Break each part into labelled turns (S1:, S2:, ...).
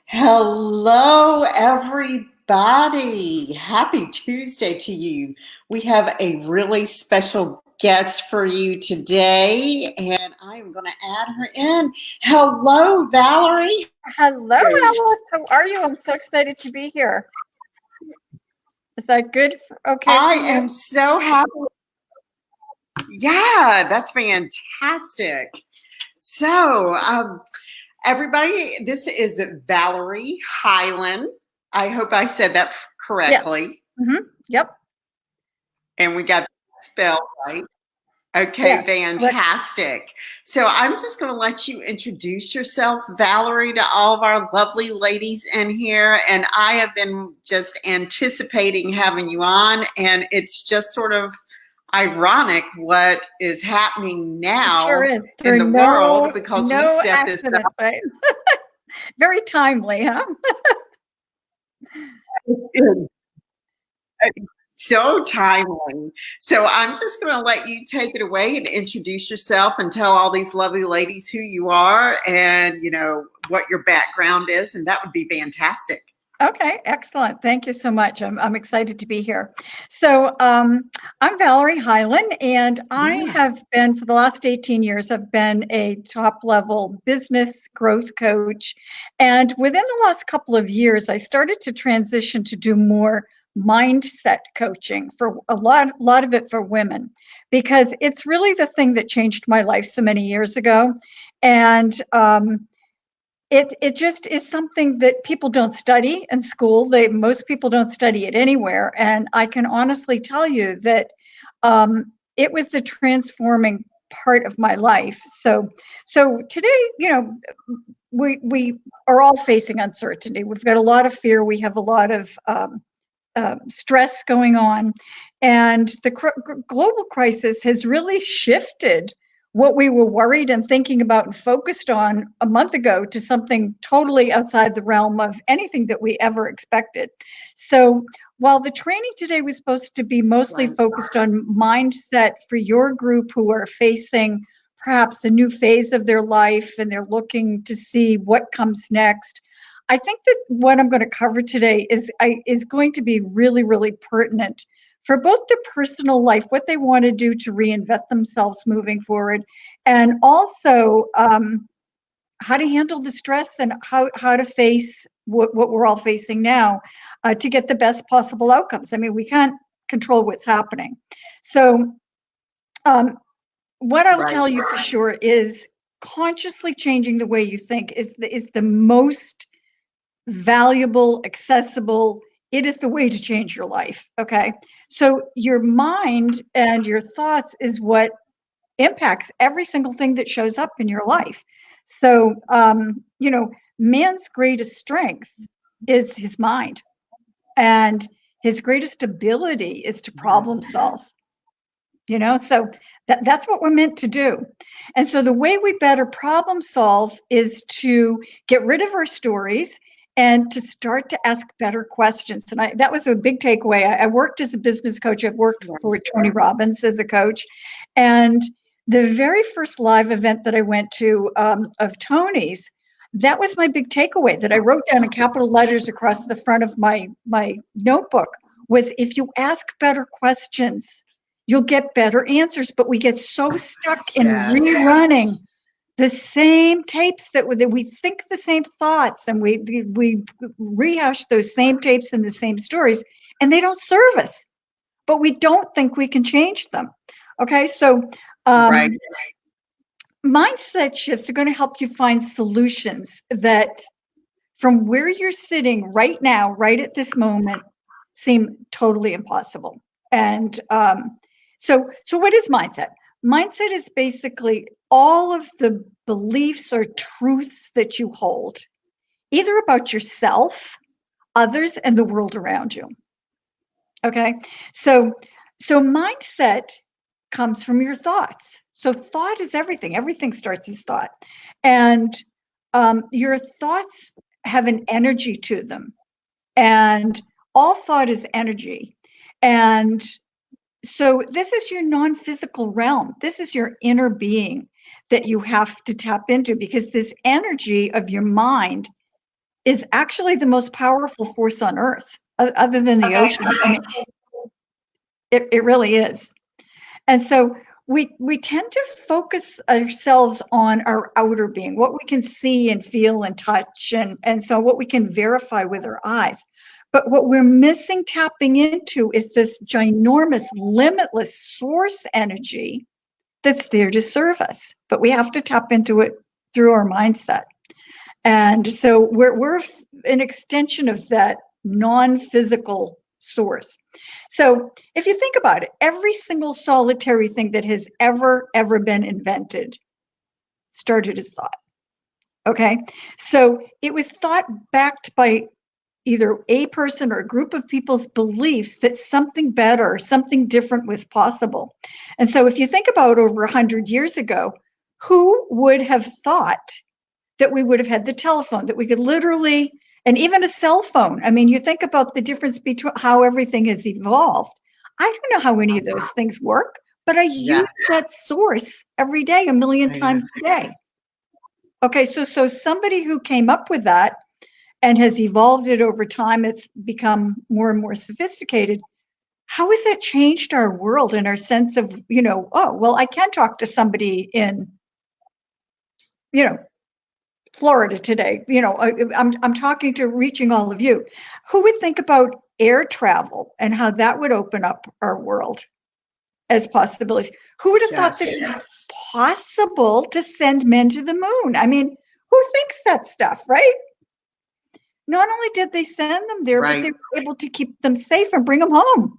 S1: Hello, everybody. Happy Tuesday to you. We have a really special guest for you today, and I am going to add her in. Hello, Valerie.
S2: Hello, Alice. How are you? I'm so excited to be here. Is that good? Okay
S1: I
S2: for you?
S1: am so happy. Yeah, that's fantastic. So, everybody, this is Valeire Hylen. I hope I said that
S2: Yes.
S1: correctly.
S2: Yep.
S1: And we got the spell right. Okay,
S2: Yes. Correct.
S1: fantastic. So I'm just going to let you introduce yourself, Valerie, to all of our lovely ladies in here. And I have been just anticipating having you on, and it's just sort of ironic what is happening
S2: It sure
S1: now
S2: is. There
S1: in
S2: are
S1: the world because we
S2: no
S1: set this
S2: accidents, right? Very timely, huh?
S1: up. So timely. So I'm just going to let you take it away and introduce yourself and tell all these lovely ladies who you are and, what your background is. And that would be fantastic.
S2: Okay, excellent. Thank you so much. I'm excited to be here. So I'm Valerie Hylen, and I
S1: Yeah.
S2: have been for the last 18 years. I've been a top level business growth coach, and within the last couple of years, I started to transition to do more mindset coaching for a lot of it for women, because it's really the thing that changed my life so many years ago, and it just is something that people don't study in school. Most people don't study it anywhere, and I can honestly tell you that it was the transforming part of my life. So today, we are all facing uncertainty. We've got a lot of fear. We have a lot of stress going on, and the global crisis has really shifted what we were worried and thinking about and focused on a month ago to something totally outside the realm of anything that we ever expected. So while the training today was supposed to be mostly
S1: Right.
S2: focused on mindset for your group who are facing perhaps a new phase of their life and they're looking to see what comes next, I think that what I'm going to cover today is going to be really, really pertinent for both their personal life, what they want to do to reinvent themselves moving forward, and also how to handle the stress and how to face what we're all facing now to get the best possible outcomes. I mean, we can't control what's happening. So, um, what I'll
S1: Right.
S2: tell you for sure is consciously changing the way you think is the most valuable, accessible. It is the way to change your life. Okay. So your mind and your thoughts is what impacts every single thing that shows up in your life. So, man's greatest strength is his mind, and his greatest ability is to problem solve. So that's what we're meant to do. And so the way we better problem solve is to get rid of our stories and to start to ask better questions. And that was a big takeaway. I worked as a business coach. I've worked for Tony Robbins as a coach. And the very first live event that I went to of Tony's, that was my big takeaway that I wrote down in capital letters across the front of my notebook was, if you ask better questions, you'll get better answers. But we get so stuck in
S1: Yes.
S2: rerunning the same tapes that we think the same thoughts, and we rehash those same tapes and the same stories, and they don't serve us, but we don't think we can change them. Okay, so
S1: Right.
S2: mindset shifts are going to help you find solutions that, from where you're sitting right now, right at this moment, seem totally impossible. And so what is mindset? Mindset is basically all of the beliefs or truths that you hold, either about yourself, others, and the world around you. Okay, so mindset comes from your thoughts. So thought is everything. Everything starts as thought, and your thoughts have an energy to them, and all thought is energy. And so this is your non-physical realm. This is your inner being that you have to tap into, because this energy of your mind is actually the most powerful force on earth, other than the ocean. I mean, it really is. And so we tend to focus ourselves on our outer being, what we can see and feel and touch, and so what we can verify with our eyes. But what we're missing tapping into is this ginormous, limitless source energy that's there to serve us. But we have to tap into it through our mindset. And so we're an extension of that non-physical source. So if you think about it, every single solitary thing that has ever been invented started as thought. Okay. So it was thought backed by either a person or a group of people's beliefs that something better, something different was possible. And so if you think about over 100 years ago, who would have thought that we would have had the telephone, that we could literally, and even a cell phone. I mean, you think about the difference between how everything has evolved. I don't know how any of those things work, but I use that source every day, a million times a day. Okay, so somebody who came up with that and has evolved it over time, it's become more and more sophisticated. How has that changed our world and our sense of, oh, well, I can talk to somebody in, Florida today. I'm talking to reaching all of you. Who would think about air travel and how that would open up our world as possibilities? Who would have thought that it was possible to send men to the moon? I mean, who thinks that stuff, right? Not only did they send them there, but they were able to keep them safe and bring them home,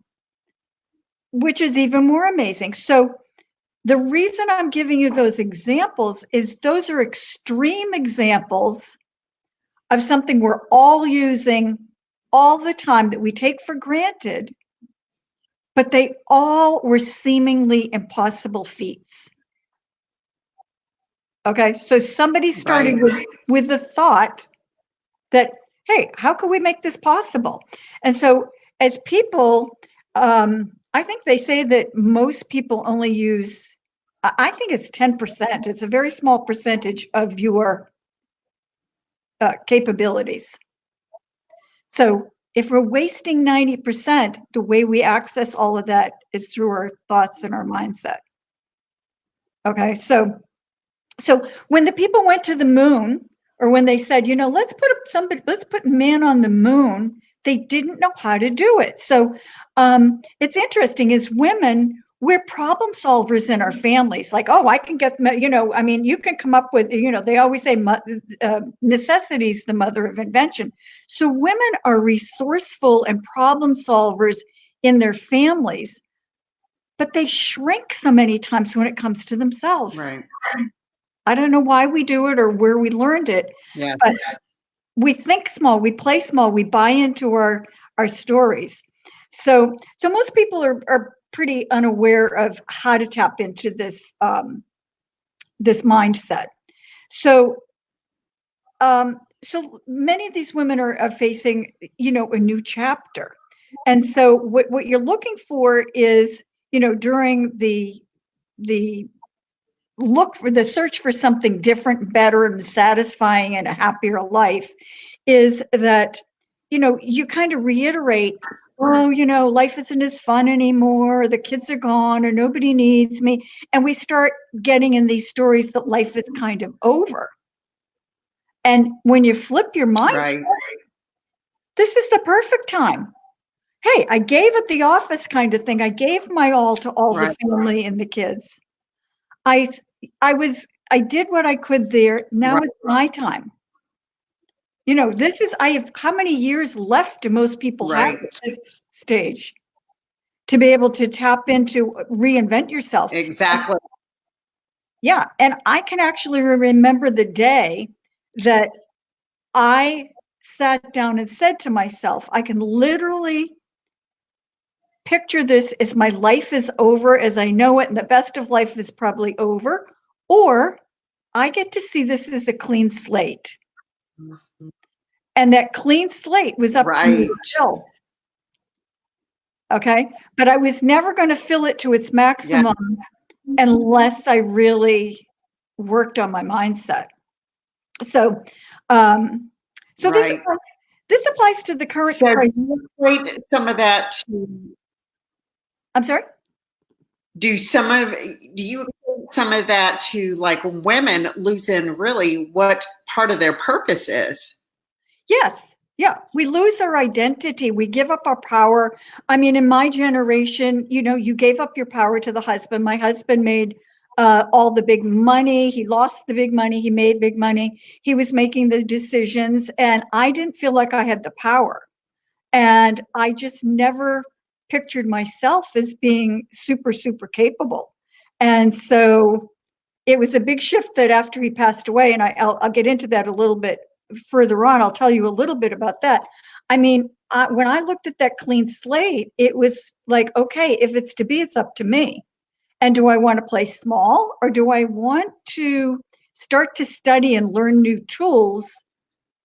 S2: which is even more amazing. So the reason I'm giving you those examples is those are extreme examples of something we're all using all the time that we take for granted, but they all were seemingly impossible feats. Okay, so somebody started with the thought that, hey, how can we make this possible? And so as people, I think they say that most people only use, I think it's 10%. It's a very small percentage of your capabilities. So if we're wasting 90%, the way we access all of that is through our thoughts and our mindset. Okay, so when the people went to the moon, or when they said, let's put man on the moon, they didn't know how to do it. So it's interesting, as women, we're problem solvers in our families. Like, oh, I can get, you can come up with, they always say necessity is the mother of invention. So women are resourceful and problem solvers in their families, but they shrink so many times when it comes to themselves.
S1: Right.
S2: I don't know why we do it or where we learned it, but we think small, we play small, we buy into our stories. So most people are pretty unaware of how to tap into this this mindset. So many of these women are facing, a new chapter. And so what you're looking for is, during the search for something different, better, and satisfying and a happier life, is that, you kind of reiterate, oh, life isn't as fun anymore, or the kids are gone, or nobody needs me. And we start getting in these stories that life is kind of over. And when you flip your mind, this is the perfect time. Hey, I gave at the office kind of thing. I gave my all to all the family and the kids. I did what I could there. Now it's my time. I have, how many years left do most people have at this stage to be able to tap into, reinvent yourself?
S1: Exactly.
S2: And I can actually remember the day that I sat down and said to myself, I can literally picture this as my life is over as I know it, and the best of life is probably over, or I get to see this as a clean slate. And that clean slate was up to me to fill. Okay, but I was never going to fill it to its maximum unless I really worked on my mindset. So So
S1: right.
S2: this applies to the current
S1: So do
S2: crisis.
S1: you equate some of that to,
S2: I'm sorry?
S1: do you equate some of that to like women losing really what part of their purpose is?
S2: Yes. Yeah. We lose our identity. We give up our power. I mean, in my generation, you gave up your power to the husband. My husband made all the big money. He lost the big money. He made big money. He was making the decisions, and I didn't feel like I had the power. And I just never pictured myself as being super, super capable. And so it was a big shift that after he passed away, and I'll get into that a little bit further on. I'll tell you a little bit about that. I mean, when I looked at that clean slate, it was like, okay, if it's to be, it's up to me. And do I want to play small, or do I want to start to study and learn new tools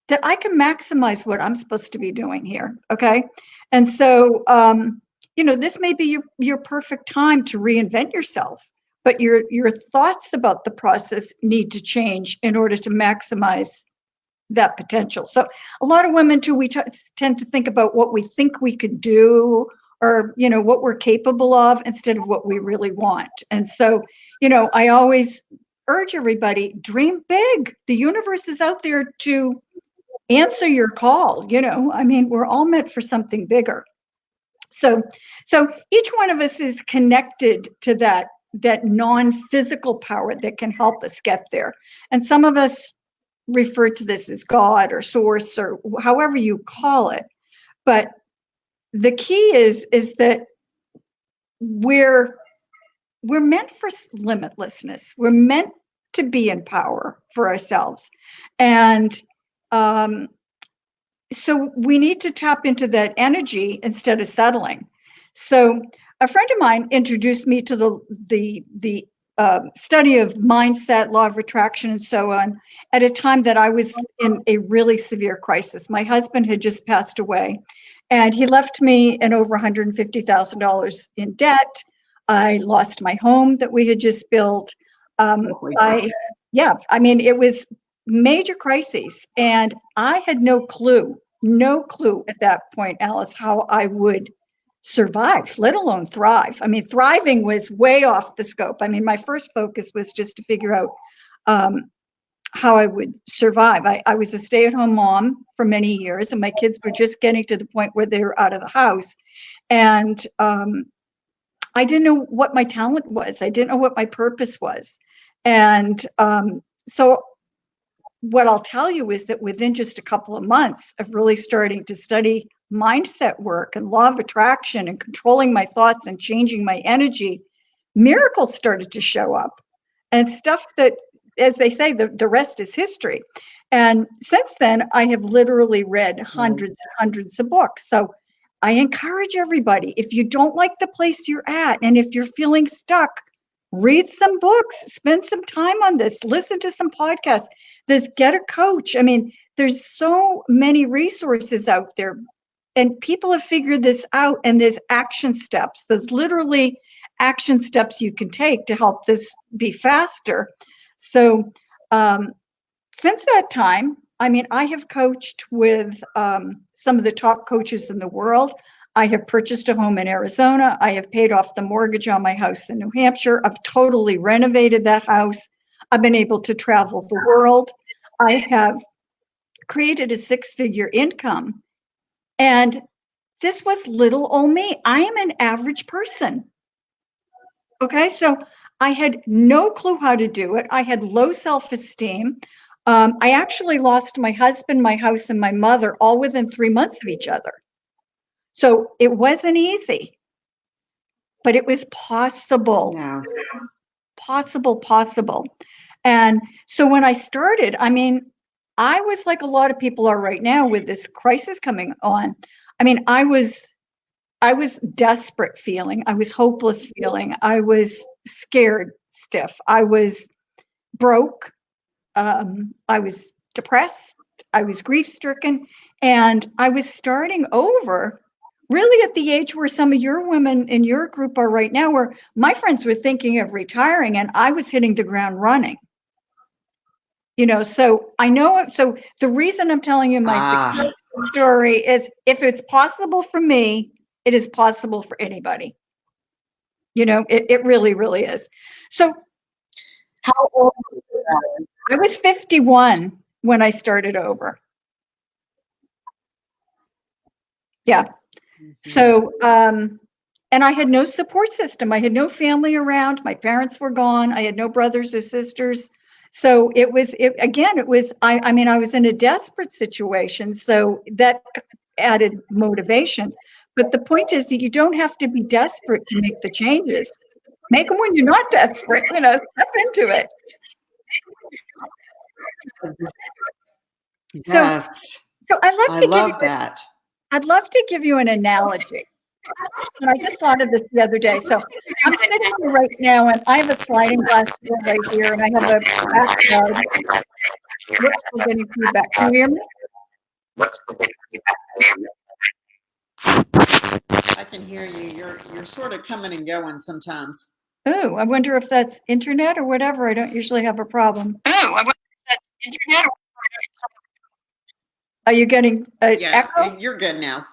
S2: that I can maximize what I'm supposed to be doing here? Okay. And so, this may be your perfect time to reinvent yourself, but your thoughts about the process need to change in order to maximize that potential. So a lot of women too, we tend to think about what we think we could do, or what we're capable of, instead of what we really want. And so, I always urge everybody, dream big. The universe is out there to answer your call. I mean, we're all meant for something bigger. So each one of us is connected to that non-physical power that can help us get there. And some of us refer to this as God or source, or however you call it. But the key is that we're meant for limitlessness. We're meant to be in power for ourselves. And so we need to tap into that energy instead of settling. So a friend of mine introduced me to the study of mindset, law of attraction, and so on, at a time that I was in a really severe crisis. My husband had just passed away, and he left me in over $150,000 in debt. I lost my home that we had just built. I mean, it was major crises, and I had no clue at that point, Alice, how I would survive, let alone thrive. I mean, thriving was way off the scope. I mean, my first focus was just to figure out how I would survive. I was a stay-at-home mom for many years, and my kids were just getting to the point where they were out of the house. And I didn't know what my talent was. I didn't know what my purpose was. And so what I'll tell you is that within just a couple of months of really starting to study mindset work and law of attraction and controlling my thoughts and changing my energy, miracles started to show up, and stuff that, as they say, the rest is history. And since then, I have literally read hundreds and hundreds of books. So I encourage everybody, if you don't like the place you're at, and if you're feeling stuck, read some books, spend some time on this, listen to some podcasts, get a coach. I mean, there's so many resources out there, and people have figured this out, and there's action steps. There's literally action steps you can take to help this be faster. So since that time, I mean, I have coached with some of the top coaches in the world. I have purchased a home in Arizona. I have paid off the mortgage on my house in New Hampshire. I've totally renovated that house. I've been able to travel the world. I have created a six-figure income. And this was little old me. I am an average person. Okay, so I had no clue how to do it. I had low self-esteem. I actually lost my husband, my house, and my mother all within 3 months of each other. So it wasn't easy, but it was possible.
S1: No.
S2: Possible. And so when I started, I mean, I was like a lot of people are right now with this crisis coming on. I mean, I was desperate feeling. I was hopeless feeling. I was scared stiff. I was broke. I was depressed. I was grief stricken. And I was starting over really at the age where some of your women in your group are right now, where my friends were thinking of retiring, and I was hitting the ground running. So I know it. So the reason I'm telling you my success story is if it's possible for me, it is possible for anybody. It really, really is. So how old were you? I was 51 when I started over. Yeah. So, and I had no support system. I had no family around. My parents were gone. I had no brothers or sisters. So it was, I mean, I was in a desperate situation. So that added motivation. But the point is that you don't have to be desperate to make the changes. Make them when you're not desperate, step into it.
S1: Yes.
S2: So
S1: I love that.
S2: I'd love to give you an analogy. And I just thought of this the other day. So I'm sitting here right now, and I have a sliding glass door right here, and I have a backyard. Whoops, we're getting feedback. Can you hear me?
S1: I can hear you. You're sort of coming and going sometimes.
S2: Oh, I wonder if that's internet or whatever. I don't usually have a problem.
S1: Oh, I wonder if that's internet.
S2: Are you getting an echo?
S1: You're good now.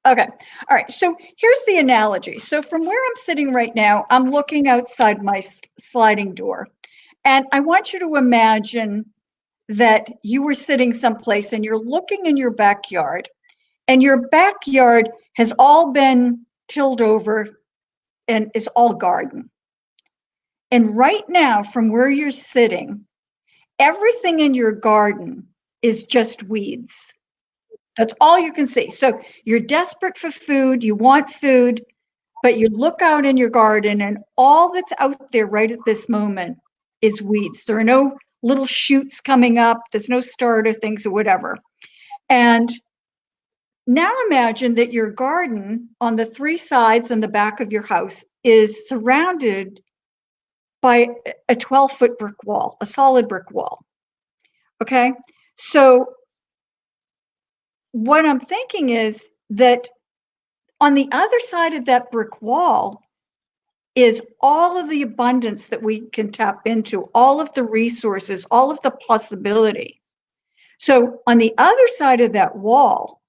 S2: Okay. All right. So here's the analogy. So from where I'm sitting right now, I'm looking outside my sliding door. And I want you to imagine that you were sitting someplace and you're looking in your backyard, and your backyard has all been tilled over and is all garden. And right now, from where you're sitting, everything in your garden is just weeds. That's all you can see. So you're desperate for food, you want food, but you look out in your garden and all that's out there right at this moment is weeds. There are no little shoots coming up, there's no starter things or whatever. And now imagine that your garden on the three sides and the back of your house is surrounded by a 12-foot brick wall, a solid brick wall. Okay? So what I'm thinking is that on the other side of that brick wall is all of the abundance that we can tap into, all of the resources, all of the possibility. So on the other side of that wall,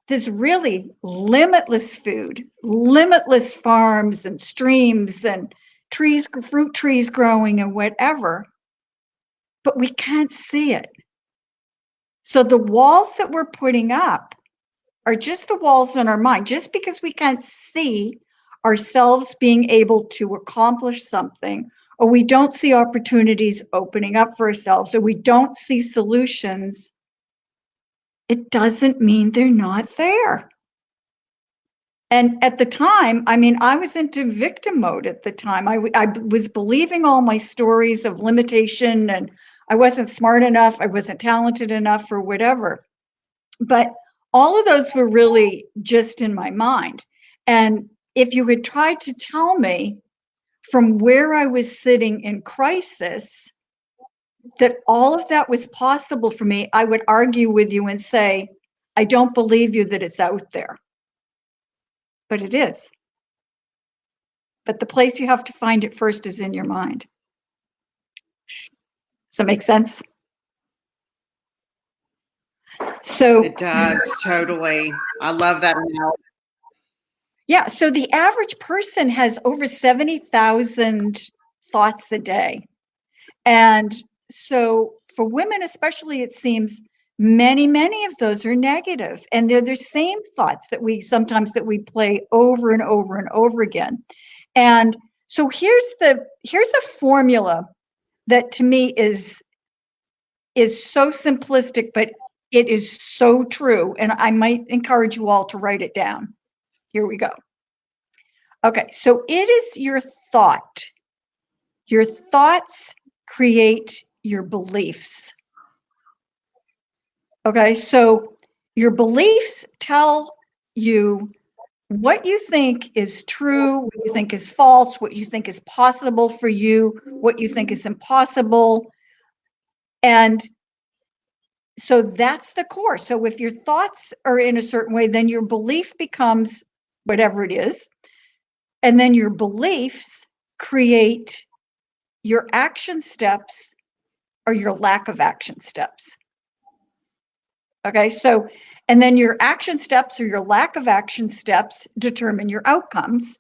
S2: there's really limitless food, limitless farms and streams and trees, fruit trees growing and whatever, but we can't see it. So the walls that we're putting up are just the walls in our mind. Just because we can't see ourselves being able to accomplish something, or we don't see opportunities opening up for ourselves, or we don't see solutions, it doesn't mean they're not there. And at the time, I mean, I was into victim mode at the time. I was believing all my stories of limitation, and I wasn't smart enough, I wasn't talented enough, or whatever. But all of those were really just in my mind. And if you had tried to tell me from where I was sitting in crisis that all of that was possible for me, I would argue with you and say, I don't believe you that it's out there. But it is. But the place you have to find it first is in your mind. Does that make sense? So
S1: it does, totally. I love that analogy.
S2: Yeah, so the average person has over 70,000 thoughts a day. And so for women especially, it seems many of those are negative. And they're the same thoughts that we play over and over and over again. And so here's a formula that to me is so simplistic, but it is so true. And I might encourage you all to write it down. Here we go. Okay, so it is your thought. Your thoughts create your beliefs. Okay, so your beliefs tell you what you think is true, what you think is false, what you think is possible for you, what you think is impossible. And so that's the core. So if your thoughts are in a certain way, then your belief becomes whatever it is. And then your beliefs create your action steps or your lack of action steps. Okay, so, and then your action steps or your lack of action steps determine your outcomes,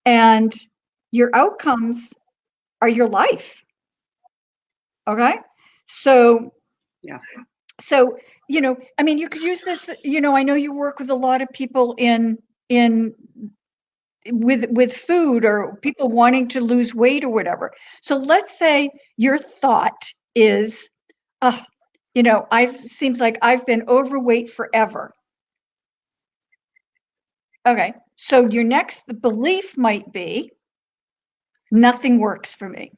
S2: and your outcomes are your life. Okay, so,
S1: Yeah.
S2: so, I mean, you could use this, I know you work with a lot of people with food, or people wanting to lose weight or whatever. So let's say your thought is, seems like I've been overweight forever. Okay, so your next belief might be, nothing works for me.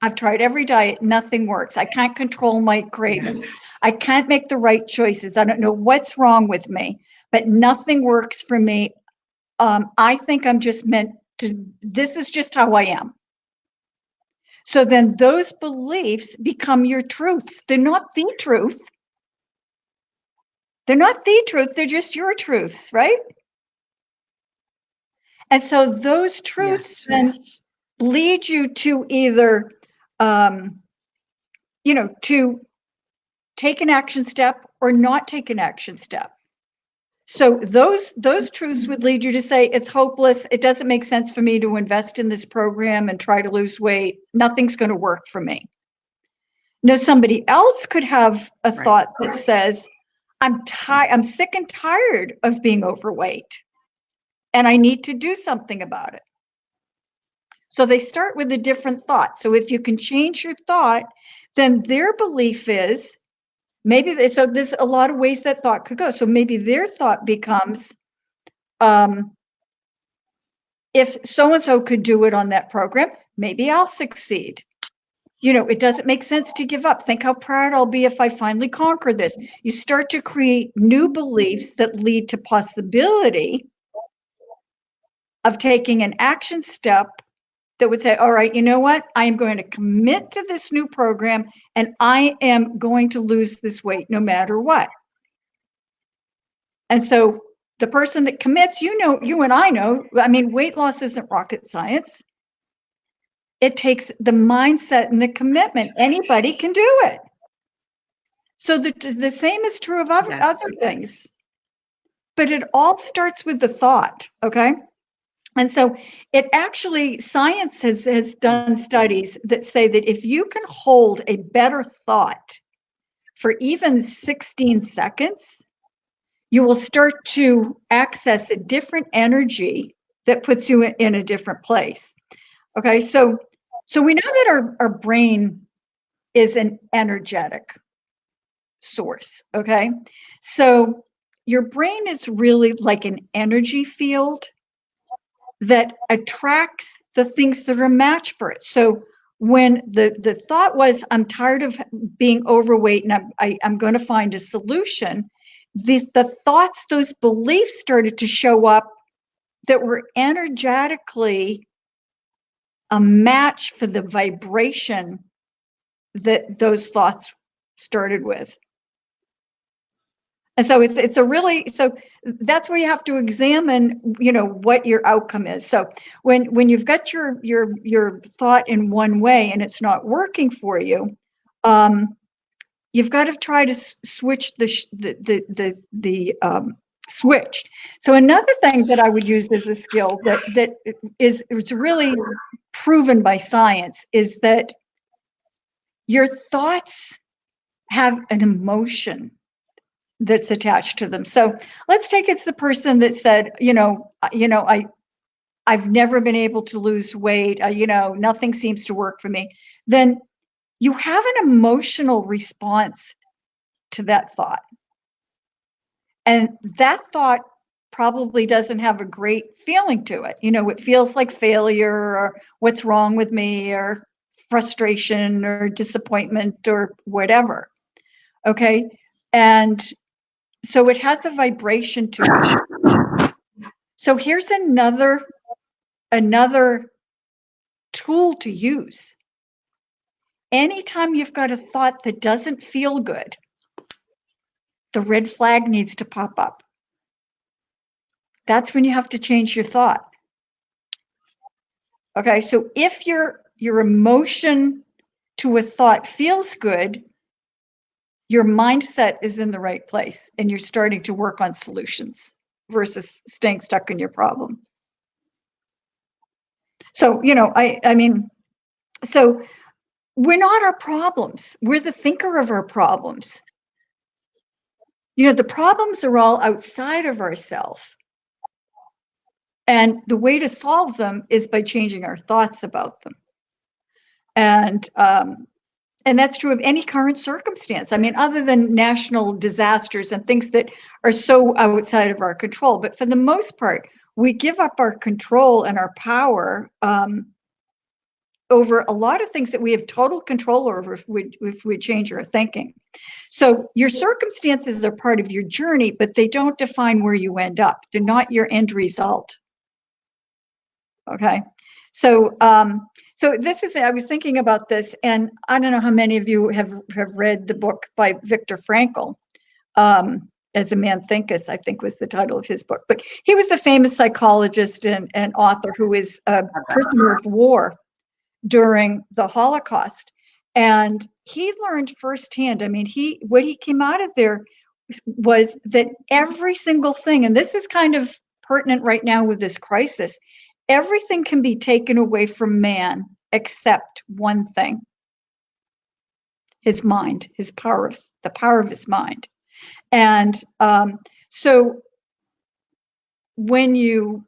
S2: I've tried every diet, nothing works. I can't control my cravings. I can't make the right choices. I don't know what's wrong with me, but nothing works for me. I think I'm just meant to, this is just how I am. So then those beliefs become your truths. They're not the truth. They're not the truth. They're just your truths, right? And so those truths then lead you to either, to take an action step or not take an action step. So those truths would lead you to say, it's hopeless. It doesn't make sense for me to invest in this program and try to lose weight. Nothing's going to work for me. No, somebody else could have a thought that says, I'm sick and tired of being overweight, and I need to do something about it. So they start with a different thought. So if you can change your thought, then their belief is, so there's a lot of ways that thought could go. So maybe their thought becomes, if so-and-so could do it on that program, maybe I'll succeed. It doesn't make sense to give up. Think how proud I'll be if I finally conquer this. You start to create new beliefs that lead to possibility of taking an action step that would say, all right, you know what? I am going to commit to this new program, and I am going to lose this weight no matter what. And so the person that commits, you and I know, I mean, weight loss isn't rocket science. It takes the mindset and the commitment. Anybody can do it. So the same is true of other things. But it all starts with the thought, okay? And so it actually, science has done studies that say that if you can hold a better thought for even 16 seconds, you will start to access a different energy that puts you in a different place. Okay, so we know that our brain is an energetic source, okay? So your brain is really like an energy field that attracts the things that are a match for it. So when the thought was, I'm tired of being overweight and I'm going to find a solution, the thoughts, those beliefs started to show up that were energetically a match for the vibration that those thoughts started with. And so it's a really, so that's where you have to examine, what your outcome is. So when you've got your thought in one way and it's not working for you, you've got to try to switch the switch. So another thing that I would use as a skill that is it's really proven by science is that your thoughts have an emotion that's attached to them. So let's take it's the person that said, I've never been able to lose weight. Nothing seems to work for me. Then you have an emotional response to that thought. And that thought probably doesn't have a great feeling to it. It feels like failure or what's wrong with me or frustration or disappointment or whatever. Okay. And so it has a vibration to it. So here's another tool to use. Anytime you've got a thought that doesn't feel good, the red flag needs to pop up. That's when you have to change your thought. Okay, so if your emotion to a thought feels good, your mindset is in the right place and you're starting to work on solutions versus staying stuck in your problem. So, I mean, so we're not our problems. We're the thinker of our problems. The problems are all outside of ourselves. And the way to solve them is by changing our thoughts about them. And that's true of any current circumstance. I mean, other than national disasters and things that are so outside of our control. But for the most part, we give up our control and our power over a lot of things that we have total control over if we change our thinking. So your circumstances are part of your journey, but they don't define where you end up. They're not your end result. Okay. So this is, I was thinking about this, and I don't know how many of you have read the book by Viktor Frankl, As a Man Thinketh, I think was the title of his book. But he was the famous psychologist and author who was a prisoner of war during the Holocaust. And he learned firsthand, I mean, what he came out of there was that every single thing, and this is kind of pertinent right now with this crisis, everything can be taken away from man except one thing: his mind, the power of his mind. And so when you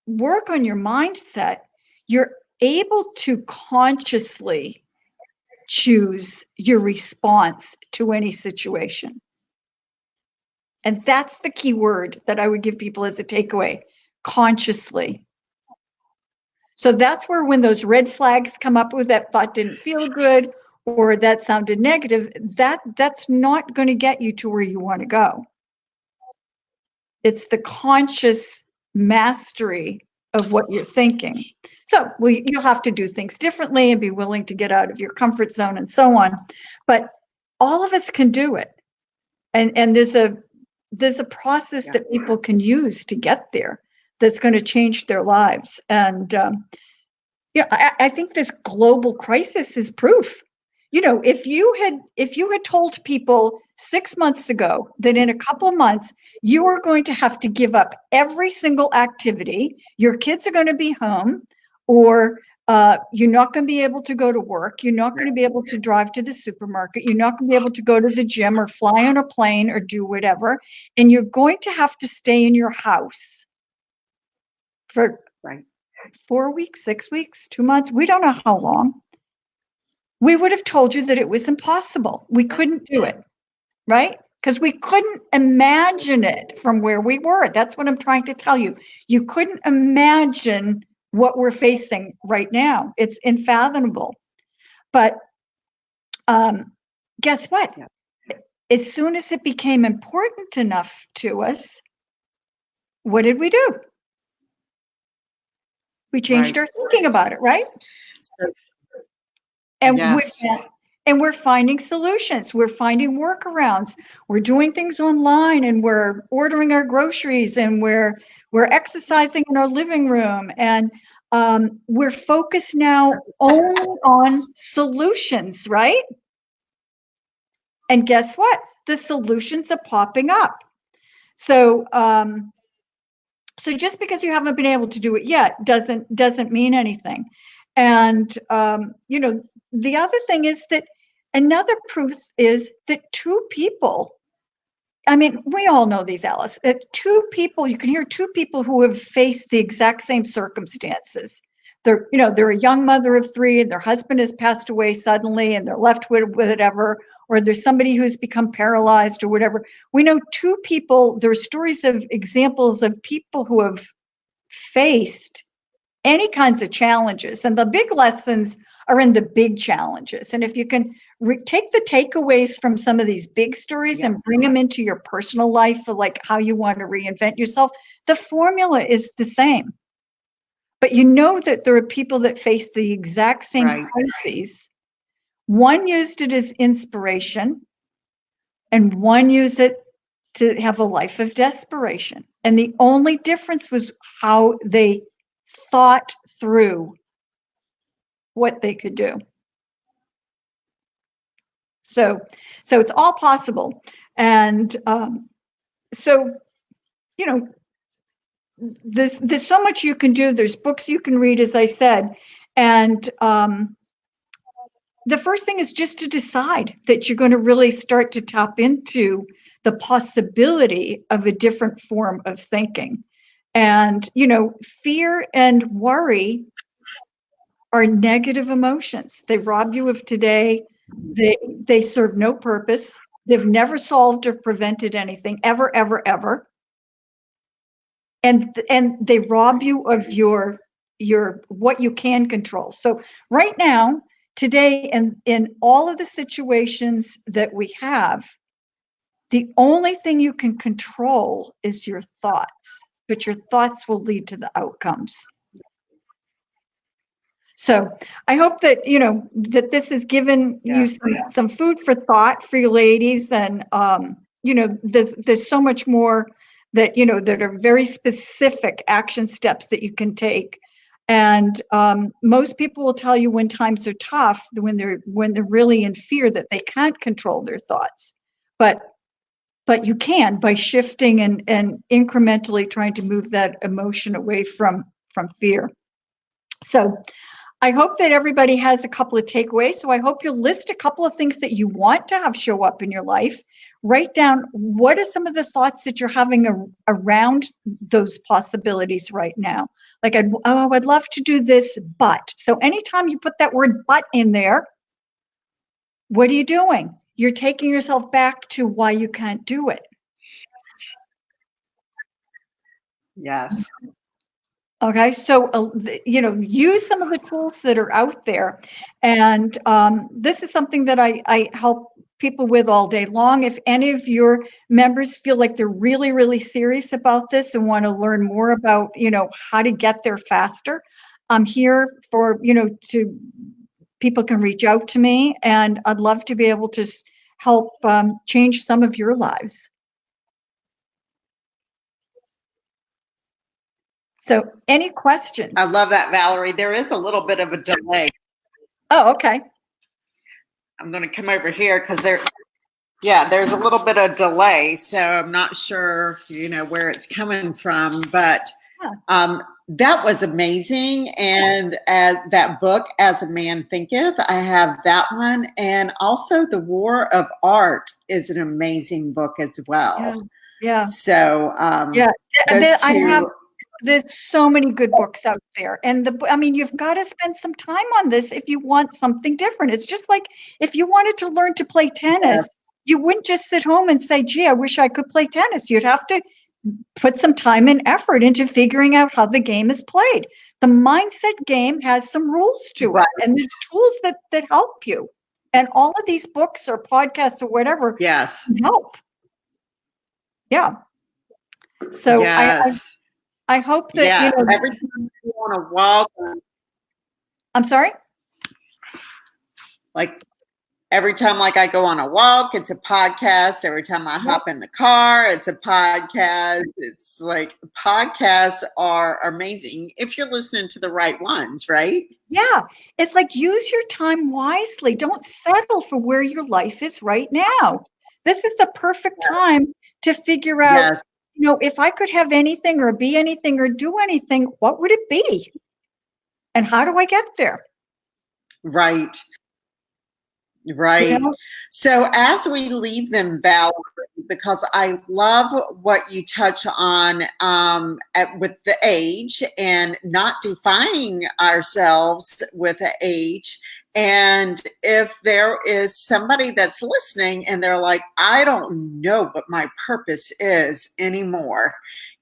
S2: work on your mindset, you're able to consciously choose your response to any situation. And that's the key word that I would give people as a takeaway: consciously. So that's where, when those red flags come up with that thought didn't feel good or that sounded negative, that's not going to get you to where you want to go. It's the conscious mastery of what you're thinking. So you'll have to do things differently and be willing to get out of your comfort zone and so on. But all of us can do it. And there's a process that people can use to get there that's going to change their lives. And I think this global crisis is proof. If you had told people 6 months ago that in a couple of months you are going to have to give up every single activity, your kids are going to be home, or you're not going to be able to go to work, you're not going to be able to drive to the supermarket, you're not going to be able to go to the gym or fly on a plane or do whatever, and you're going to have to stay in your house for 4 weeks, 6 weeks, 2 months, we don't know how long, we would have told you that it was impossible. We couldn't do it, right? Because we couldn't imagine it from where we were. That's what I'm trying to tell you. You couldn't imagine what we're facing right now. It's unfathomable. But guess what? As soon as it became important enough to us, what did we do? We changed our thinking about it, right? And we're finding solutions. We're finding workarounds. We're doing things online, and we're ordering our groceries, and we're exercising in our living room, and we're focused now only on solutions, right? And guess what? The solutions are popping up. So just because you haven't been able to do it yet doesn't mean anything. And the other thing is that another proof is that two people, I mean, we all know these, Alice, that two people, you can hear two people who have faced the exact same circumstances. They're a young mother of 3, and their husband has passed away suddenly, and they're left with whatever, or there's somebody who's become paralyzed or whatever. We know two people, there are stories of examples of people who have faced any kinds of challenges, and the big lessons are in the big challenges. And if you can take the takeaways from some of these big stories and bring them into your personal life, for like how you want to reinvent yourself, the formula is the same. But you know that there are people that face the exact same crises. One used it as inspiration, and one used it to have a life of desperation. And the only difference was how they thought through what they could do. So it's all possible. And so, you know, there's so much you can do. There's books you can read, as I said. And the first thing is just to decide that you're going to really start to tap into the possibility of a different form of thinking. And, you know, fear and worry are negative emotions. They rob you of today. They serve no purpose. They've never solved or prevented anything, ever, ever, ever. And they rob you of your what you can control. So right now, today, in all of the situations that we have, the only thing you can control is your thoughts, but your thoughts will lead to the outcomes. So I hope that, you know, that this has given you some food for thought for you ladies. And, you know, there's so much more that, you know, that are very specific action steps that you can take. And most people will tell you when times are tough, when they're really in fear, that they can't control their thoughts. But you can, by shifting and incrementally trying to move that emotion away from fear. So I hope that everybody has a couple of takeaways. So I hope you'll list a couple of things that you want to have show up in your life. Write down what are some of the thoughts that you're having around those possibilities right now. Like, I'd love to do this, but. So anytime you put that word but in there, what are you doing? You're taking yourself back to why you can't do it.
S1: Yes.
S2: Okay, so, you know, use some of the tools that are out there. And this is something that I help people with all day long. If any of your members feel like they're really, really serious about this and want to learn more about, you know, how to get there faster, I'm here for, you know, people can reach out to me, and I'd love to be able to help change some of your lives. So any questions?
S1: I love that, Valerie. There is a little bit of a delay.
S2: Oh, okay.
S1: I'm going to come over here because there's a little bit of delay. So I'm not sure, you know, where it's coming from, but that was amazing. And that book, As a Man Thinketh, I have that one. And also The War of Art is an amazing book as well.
S2: Yeah.
S1: So
S2: there's so many good books out there. And I mean, you've got to spend some time on this if you want something different. It's just like if you wanted to learn to play tennis, you wouldn't just sit home and say, gee, I wish I could play tennis. You'd have to put some time and effort into figuring out how the game is played. The mindset game has some rules to it, and there's tools that help you. And all of these books or podcasts or whatever can help. Yeah. So I hope that, you know,
S1: every time you want to walk.
S2: I'm sorry?
S1: Like every time, like I go on a walk, it's a podcast. Every time I hop in the car, it's a podcast. It's like podcasts are amazing if you're listening to the right ones, right?
S2: Yeah. It's like, use your time wisely. Don't settle for where your life is right now. This is the perfect time to figure out, you know, if I could have anything or be anything or do anything, what would it be? And how do I get there?
S1: Right. Right. You know? So as we leave them, Valerie, because I love what you touch on with the age and not defying ourselves with the age. And if there is somebody that's listening and they're like, I don't know what my purpose is anymore,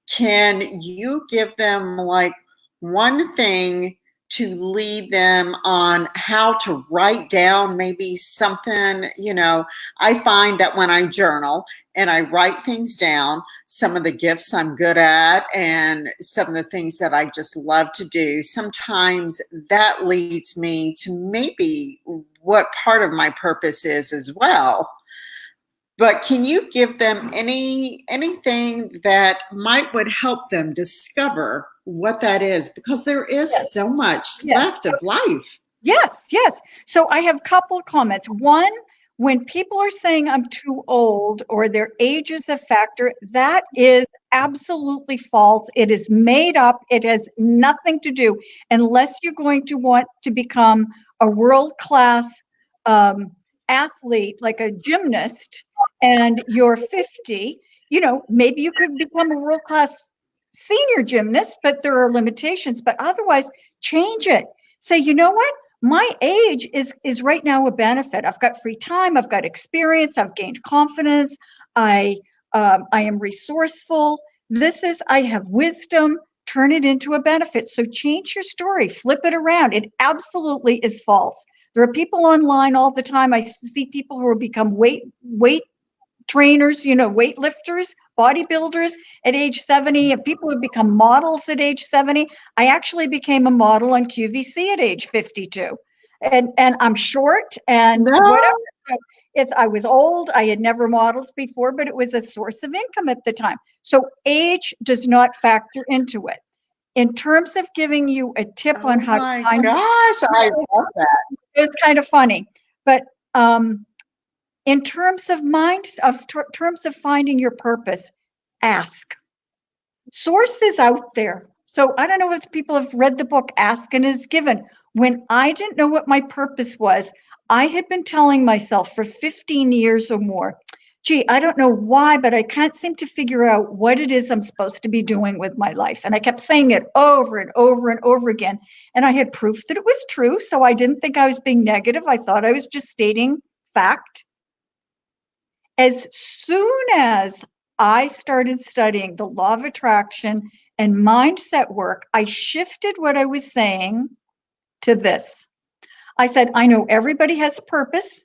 S1: can you give them like one thing to lead them on how to write down maybe something? You know, I find that when I journal and I write things down, some of the gifts I'm good at and some of the things that I just love to do, sometimes that leads me to maybe what part of my purpose is as well. But can you give them anything that would help them discover what that is? Because there is so much left of life.
S2: Yes. So I have a couple of comments. One, when people are saying I'm too old or their age is a factor, that is absolutely false. It is made up. It has nothing to do, unless you're going to want to become a world-class athlete, like a gymnast, and you're 50, maybe you could become a world-class senior gymnast, but there are limitations. But otherwise, change it. Say, you know what? My age is right now a benefit. I've got free time. I've got experience. I've gained confidence. I am resourceful. I have wisdom. Turn it into a benefit. So change your story, flip it around. It absolutely is false. There are people online all the time. I see people who have become weight trainers, weightlifters, bodybuilders at age 70, and people who become models at age 70. I actually became a model on QVC at age 52. And I'm short and
S1: No.
S2: whatever. I was old. I had never modeled before, but it was a source of income at the time. So age does not factor into it. In terms of giving you a tip on how to find,
S1: gosh, I love that.
S2: it's kind of funny, but in terms of terms of finding your purpose, ask. Sources out there. So I don't know if people have read the book Ask and Is Given. When I didn't know what my purpose was, I had been telling myself for 15 years or more, gee, I don't know why, but I can't seem to figure out what it is I'm supposed to be doing with my life. And I kept saying it over and over and over again. And I had proof that it was true. So I didn't think I was being negative. I thought I was just stating fact. As soon as I started studying the law of attraction and mindset work, I shifted what I was saying to this. I said, I know everybody has a purpose,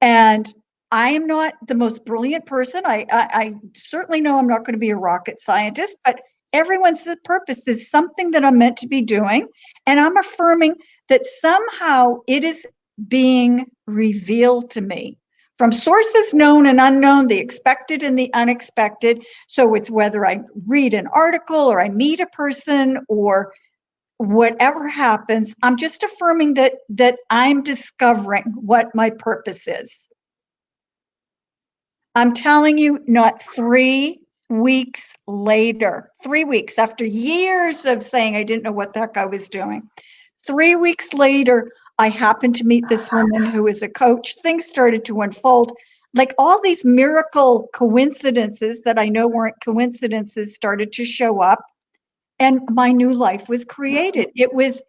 S2: and I am not the most brilliant person. I certainly know I'm not going to be a rocket scientist, but everyone's a purpose. There's something that I'm meant to be doing. And I'm affirming that somehow it is being revealed to me from sources known and unknown, the expected and the unexpected. So it's whether I read an article or I meet a person or whatever happens, I'm just affirming that I'm discovering what my purpose is. I'm telling you, not 3 weeks later, 3 weeks after years of saying I didn't know what the heck I was doing. 3 weeks later, I happened to meet this woman who is a coach. Things started to unfold. Like all these miracle coincidences that I know weren't coincidences started to show up, and my new life was created. It was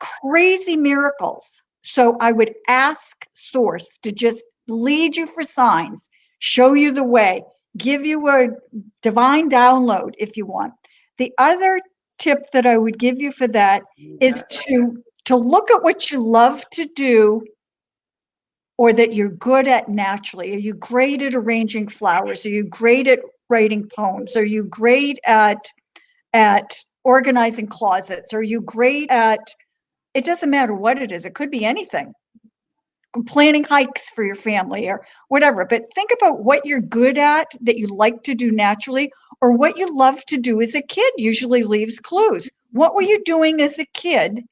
S2: crazy miracles. So I would ask Source to just lead you for signs, show you the way, give you a divine download if you want. The other tip that I would give you for that is to look at what you love to do or that you're good at naturally. Are you great at arranging flowers? Are you great at writing poems? Are you great at organizing closets? Are you great at, it doesn't matter what it is. It could be anything. Planning hikes for your family or whatever. But think about what you're good at that you like to do naturally, or what you love to do as a kid usually leaves clues. What were you doing as a kid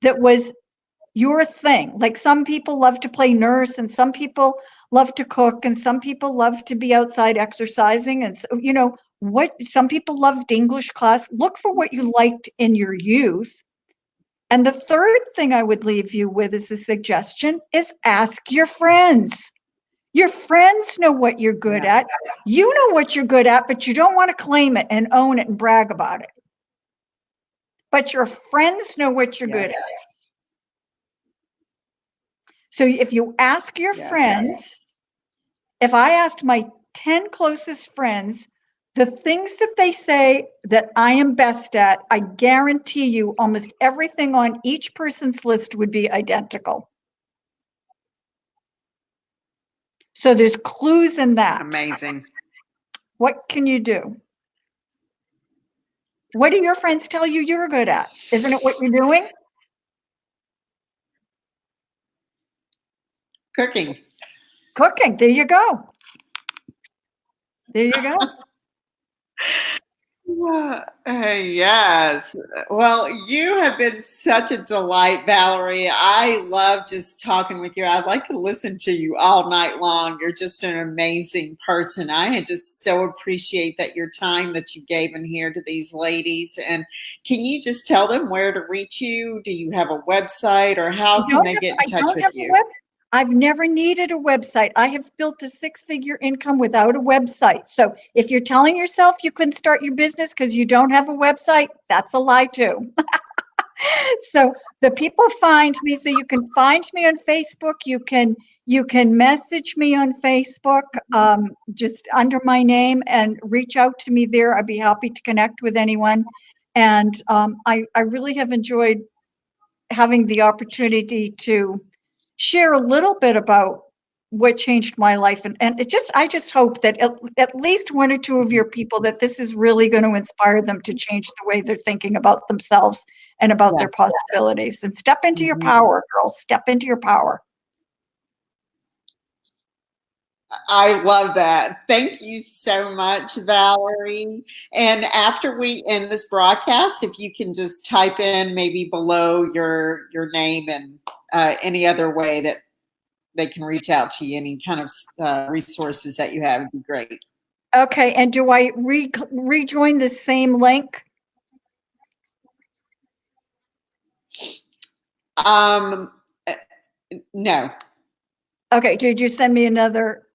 S2: that was your thing? Like some people love to play nurse, and some people love to cook, and some people love to be outside exercising. And so, what some people loved English class. Look for what you liked in your youth. And the third thing I would leave you with as a suggestion is ask your friends. Your friends know what you're good at. You know what you're good at, but you don't want to claim it and own it and brag about it. But your friends know what you're good at. So if you ask your friends, if I asked my 10 closest friends, the things that they say that I am best at, I guarantee you almost everything on each person's list would be identical. So there's clues in that.
S1: Amazing.
S2: What can you do? What do your friends tell you you're good at? Isn't it what you're doing?
S1: Cooking.
S2: Cooking. There you go. There you go.
S1: Yes. Well, you have been such a delight, Valerie. I love just talking with you. I'd like to listen to you all night long. You're just an amazing person. I just so appreciate that your time that you gave in here to these ladies. And can you just tell them where to reach you? Do you have a website or how can they get in
S2: I
S1: touch
S2: don't
S1: with
S2: have a
S1: you?
S2: web. I've never needed a website. I have built a six-figure income without a website. So if you're telling yourself you couldn't start your business because you don't have a website, that's a lie too. So the people find me. So you can find me on Facebook. You can message me on Facebook, just under my name, and reach out to me there. I'd be happy to connect with anyone. And I really have enjoyed having the opportunity to share a little bit about what changed my life. And I just hope that at least one or two of your people, that this is really going to inspire them to change the way they're thinking about themselves and about
S1: Yeah.
S2: their possibilities. And step into your
S1: Mhm.
S2: power, girls. Step into your power.
S1: I love that. Thank you so much, Valerie. And after we end this broadcast, if you can just type in maybe below your name and any other way that they can reach out to you, any kind of resources that you have, would be great.
S2: Okay. And do I rejoin the same link?
S1: Um, no.
S2: Okay. Did you send me another?